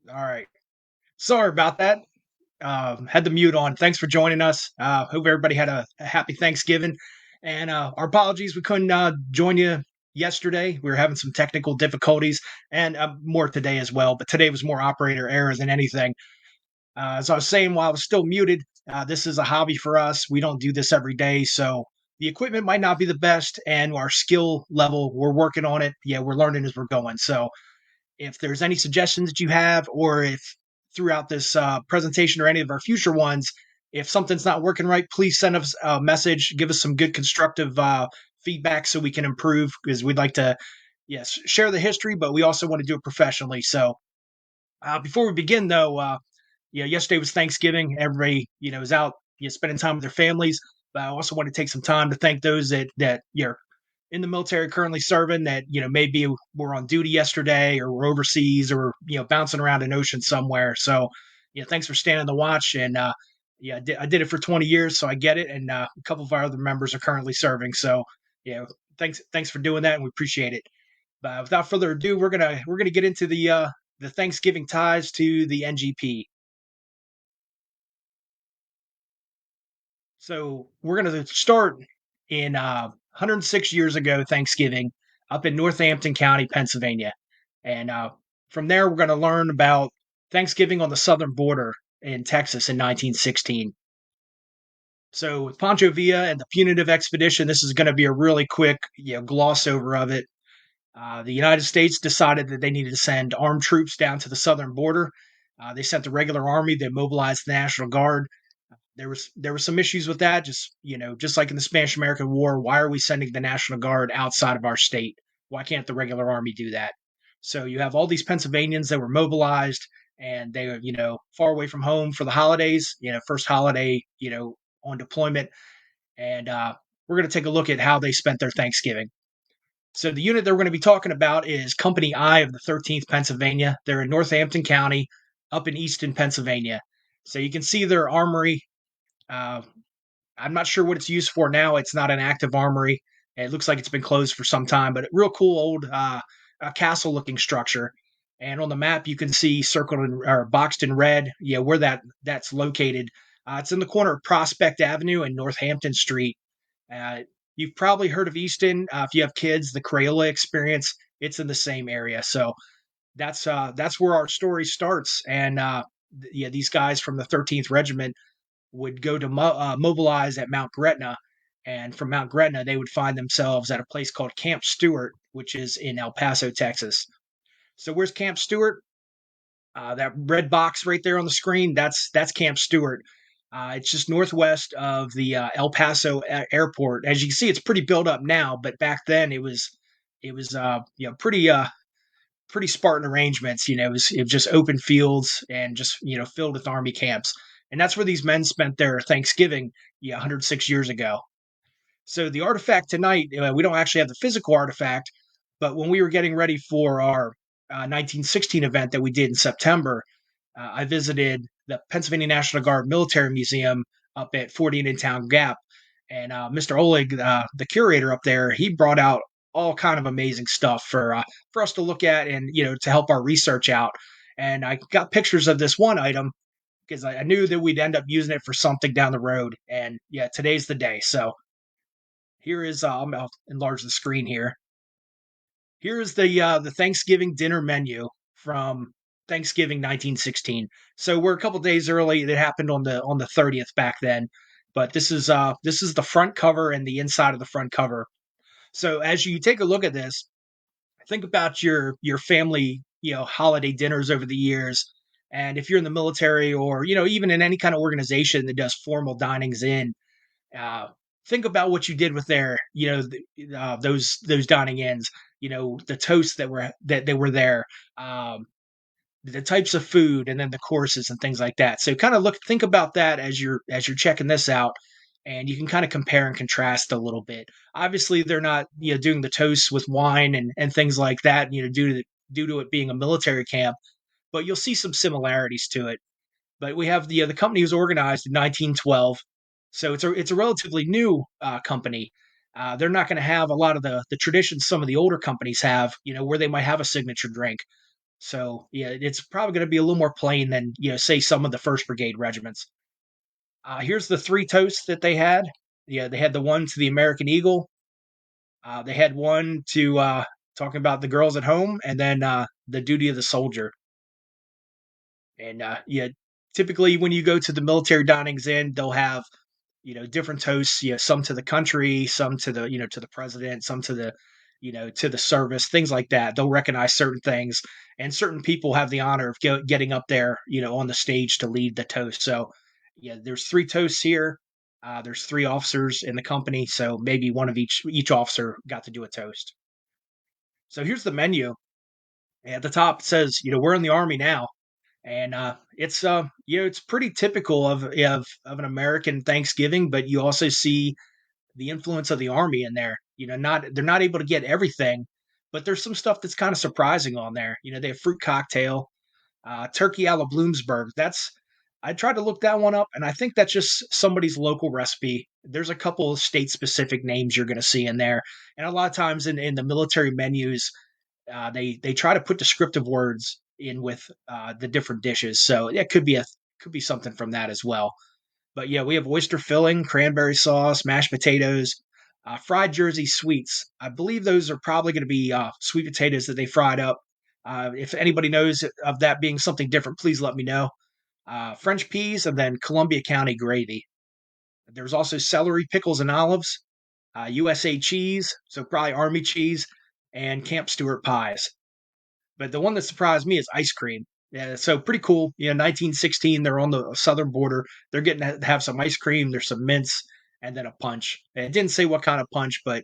All right. Sorry about that. Had the mute on. Thanks for joining us. Hope everybody had a happy Thanksgiving. And our apologies, we couldn't join you yesterday. We were having some technical difficulties and more today as well. But today was more operator error than anything. As I was saying while I was still muted, this is a hobby for us. We don't do this every day. So the equipment might not be the best, and our skill level, we're working on it. Yeah, we're learning as we're going. So if there's any suggestions that you have, or if throughout this presentation or any of our future ones, if something's not working right, please send us a message. Give us some good constructive feedback so we can improve because we'd like to, yes, share the history, but we also want to do it professionally. So before we begin, though, yesterday was Thanksgiving. Everybody, is out, spending time with their families. But I also want to take some time to thank those that in the military currently serving that maybe were on duty yesterday or were overseas or bouncing around an ocean somewhere. So thanks for standing the watch. And yeah, I did it for 20 years, so I get it. And a couple of our other members are currently serving. So yeah, thanks for doing that, and we appreciate it. But without further ado, we're gonna get into the Thanksgiving ties to the NGP. So we're going to start in 106 years ago, Thanksgiving, up in Northampton County, Pennsylvania. And from there, we're going to learn about Thanksgiving on the southern border in Texas in 1916. So with Pancho Villa and the punitive expedition, this is going to be a really quick gloss over of it. The United States decided that they needed to send armed troops down to the southern border. They sent the regular army. They mobilized the National Guard. There were some issues with that. Just like in the Spanish American War, why are we sending the National Guard outside of our state? Why can't the regular army do that? So you have all these Pennsylvanians that were mobilized, and they were far away from home for the holidays. First holiday on deployment, and we're going to take a look at how they spent their Thanksgiving. So the unit that we're going to be talking about is Company I of the 13th Pennsylvania. They're in Northampton County, up in Easton, Pennsylvania. So you can see their armory. uh, I'm not sure what it's used for now. It's not an active armory. It looks like it's been closed for some time, but a real cool old castle-looking structure. And on the map, you can see circled or boxed in red, where that's located. It's in the corner of Prospect Avenue and Northampton Street. Uh, you've probably heard of Easton. If you have kids, the Crayola experience, it's in the same area. So that's where our story starts. And these guys from the 13th Regiment would go to mobilize at Mount Gretna, and from Mount Gretna they would find themselves at a place called Camp Stewart, which is in El Paso, Texas. So where's Camp Stewart? That red box right there on the screen, that's Camp Stewart. It's just northwest of the El Paso airport. As you can see, it's pretty built up now, but back then it was pretty Spartan arrangements. It was just open fields and just filled with army camps, and that's where these men spent their Thanksgiving, 106 years ago. So the artifact tonight, we don't actually have the physical artifact, but when we were getting ready for our 1916 event that we did in September, I visited the Pennsylvania National Guard Military Museum up at 40 in Town Gap, and Mr. Oleg, the curator up there, he brought out all kind of amazing stuff for us to look at and to help our research out. And I got pictures of this one item because I knew that we'd end up using it for something down the road. And yeah, today's the day. So here is I'll enlarge the screen here. Here is the Thanksgiving dinner menu from Thanksgiving 1916. So we're a couple days early. It happened on the 30th back then, but this is the front cover and the inside of the front cover. So as you take a look at this, think about your family holiday dinners over the years, and if you're in the military or even in any kind of organization that does formal dinings in, uh, think about what you did with their, those dining ins. The toasts that they were there, the types of food, and then the courses and things like that. So kind of think about that as you're checking this out, and you can kind of compare and contrast a little bit. Obviously, they're not doing the toasts with wine and things like that. Due to it being a military camp, but you'll see some similarities to it. But we have the company was organized in 1912, so it's a relatively new company. They're not going to have a lot of the traditions some of the older companies have, where they might have a signature drink. So yeah, it's probably going to be a little more plain than say some of the First Brigade regiments. Here's the three toasts that they had. Yeah, they had the one to the American Eagle. They had one to talking about the girls at home, and then the duty of the soldier. And yeah, typically when you go to the military dinings in, they'll have different toasts. Some to the country, some to the to the president, some to the to the service, things like that. They'll recognize certain things, and certain people have the honor of getting up there, on the stage to lead the toast. So yeah, there's three toasts here. There's three officers in the company, so maybe one of each officer got to do a toast. So here's the menu. At the top it says, we're in the Army now, and it's it's pretty typical of an American Thanksgiving, but you also see the influence of the Army in there. Not they're not able to get everything, but there's some stuff that's kind of surprising on there. They have fruit cocktail, turkey a la Bloomsburg. That's I tried to look that one up, and I think that's just somebody's local recipe. There's a couple of state specific names you're going to see in there, and a lot of times in the military menus, they try to put descriptive words in with the different dishes. So yeah, could be something from that as well. But yeah, we have oyster filling, cranberry sauce, mashed potatoes, fried Jersey sweets. I believe those are probably going to be sweet potatoes that they fried up. If anybody knows of that being something different, please let me know. French peas and then Columbia County gravy. There's also celery, pickles, and olives. USA cheese, so probably Army cheese, and Camp Stewart pies. But the one that surprised me is ice cream. Yeah, so pretty cool. 1916, they're on the southern border. They're getting to have some ice cream. There's some mints and then a punch. And it didn't say what kind of punch, but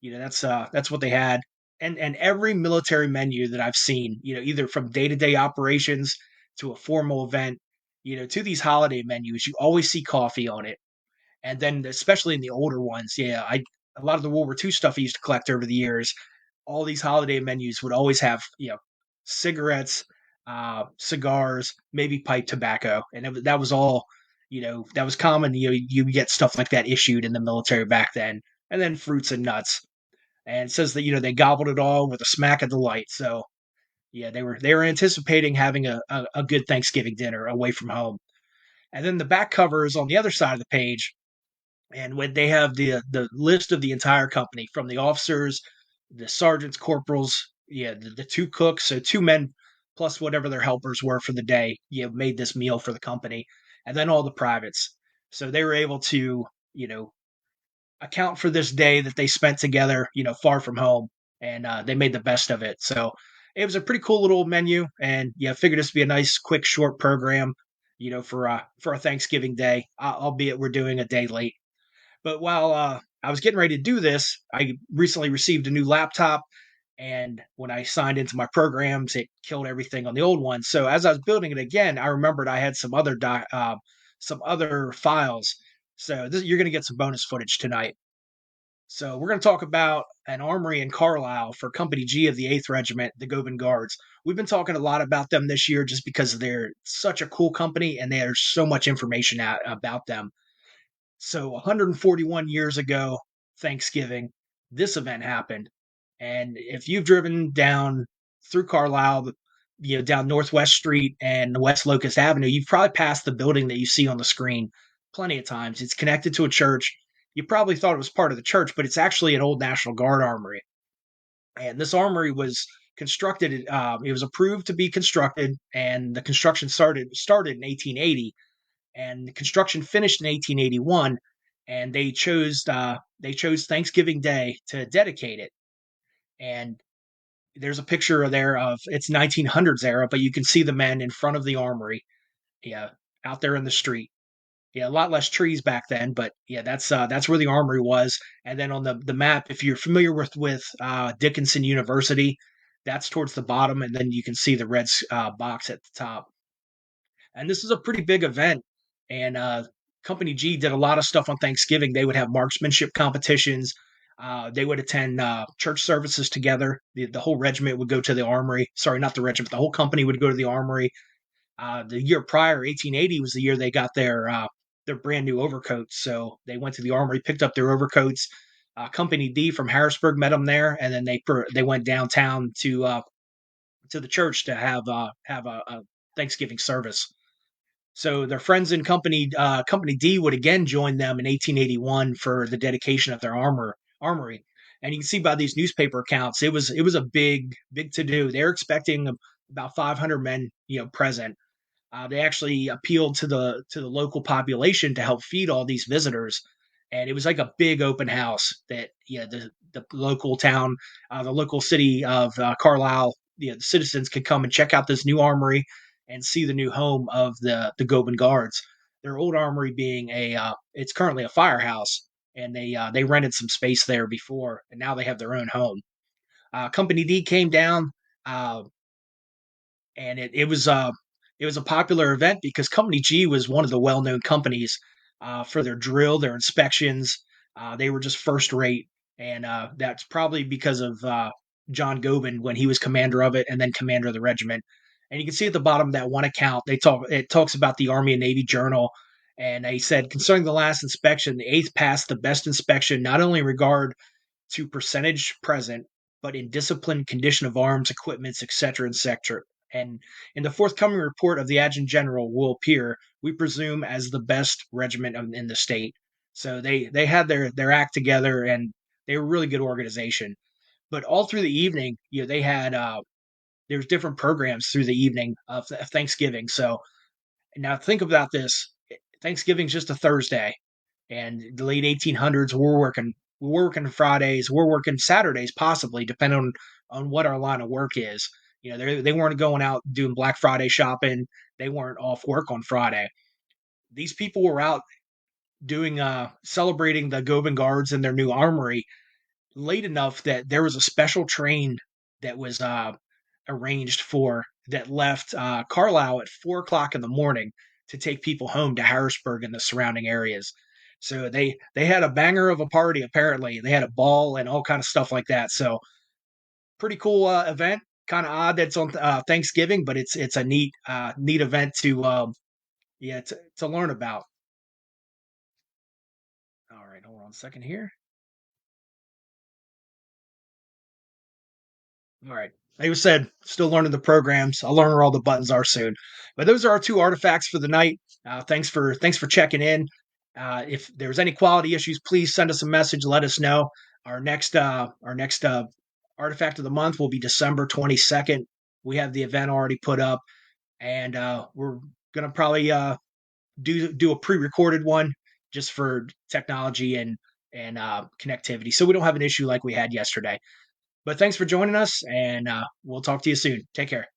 that's what they had. And every military menu that I've seen, either from day-to-day operations to a formal event, to these holiday menus, you always see coffee on it. And then especially in the older ones, yeah, I a lot of the World War II stuff I used to collect over the years, all these holiday menus would always have, cigarettes, cigars, maybe pipe tobacco, and that was all. That was common. You get stuff like that issued in the military back then, and then fruits and nuts. And it says that they gobbled it all with a smack of delight. So yeah, they were anticipating having a good Thanksgiving dinner away from home. And then the back cover is on the other side of the page, and when they have the list of the entire company, from the officers, the sergeants, corporals, yeah, the two cooks, so two men plus whatever their helpers were for the day, made this meal for the company, and then all the privates. So they were able to, you know, account for this day that they spent together, far from home, and they made the best of it. So it was a pretty cool little menu, and yeah, I figured this would be a nice, quick, short program, for a Thanksgiving day, albeit we're doing a day late. But while I was getting ready to do this, I recently received a new laptop, and when I signed into my programs, it killed everything on the old one. So as I was building it again, I remembered I had some other files. So you're going to get some bonus footage tonight. So we're going to talk about an armory in Carlisle for Company G of the 8th Regiment, the Goban Guards. We've been talking a lot about them this year just because they're such a cool company and there's so much information out about them. So 141 years ago, Thanksgiving, this event happened. And if you've driven down through Carlisle, down Northwest Street and West Locust Avenue, you've probably passed the building that you see on the screen plenty of times. It's connected to a church. You probably thought it was part of the church, but it's actually an old National Guard armory. And this armory was constructed. It was approved to be constructed, and the construction started in 1880, and the construction finished in 1881, and they chose Thanksgiving Day to dedicate it. And there's a picture there of it's 1900s era, but you can see the men in front of the armory, yeah, out there in the street. Yeah, a lot less trees back then, but yeah, that's where the armory was. And then on the map, if you're familiar with Dickinson University, that's towards the bottom, and then you can see the red box at the top. And this is a pretty big event. And Company G did a lot of stuff on Thanksgiving. They would have marksmanship competitions. They would attend church services together. The whole regiment would go to the armory. Sorry, not the regiment. The whole company would go to the armory. The year prior, 1880, was the year they got their brand new overcoats. So they went to the armory, picked up their overcoats. Company D from Harrisburg met them there, and then they went downtown to to the church to have a Thanksgiving service. So their friends in Company D would again join them in 1881 for the dedication of their armory. And you can see by these newspaper accounts, it was a big to do. They're expecting about 500 men, present. They actually appealed to the local population to help feed all these visitors, and it was like a big open house that the local town, the local city of Carlisle, the citizens could come and check out this new armory and see the new home of the Goban Guards. Their old armory being it's currently a firehouse, and they rented some space there before, and now they have their own home. Company D came down. Uh, and it was a popular event because Company G was one of the well known companies for their drill, their inspections. They were just first rate, and that's probably because of John Gobin when he was commander of it, and then commander of the regiment. And you can see at the bottom of that one account, it talks about the Army and Navy Journal, and they said concerning the last inspection, the eighth passed the best inspection, not only in regard to percentage present, but in discipline, condition of arms, equipments, etc., etc. And in the forthcoming report of the Adjutant General will appear, we presume, as the best regiment in the state. So they had their act together, and they were a really good organization. But all through the evening, they had there's different programs through the evening of Thanksgiving. So now think about this: Thanksgiving's just a Thursday, and the late 1800s we're working Fridays, we're working Saturdays possibly, depending on what our line of work is. They weren't going out doing Black Friday shopping. They weren't off work on Friday. These people were out doing celebrating the Goban Guards in their new armory late enough that there was a special train that was arranged for that left Carlisle at 4 o'clock in the morning to take people home to Harrisburg and the surrounding areas. So they had a banger of a party. Apparently, they had a ball and all kind of stuff like that. So pretty cool event. Kind of odd that it's on Thanksgiving, but it's a neat event to to learn about. All right, hold on a second here. All right. Like I said, still learning the programs. I'll learn where all the buttons are soon. But those are our two artifacts for the night. Thanks for checking in. If there's any quality issues, please send us a message. Let us know. Our next artifact of the month will be December 22nd. We have the event already put up, and we're gonna probably do a pre-recorded one just for technology and connectivity, so we don't have an issue like we had yesterday. But thanks for joining us, and we'll talk to you soon. Take care.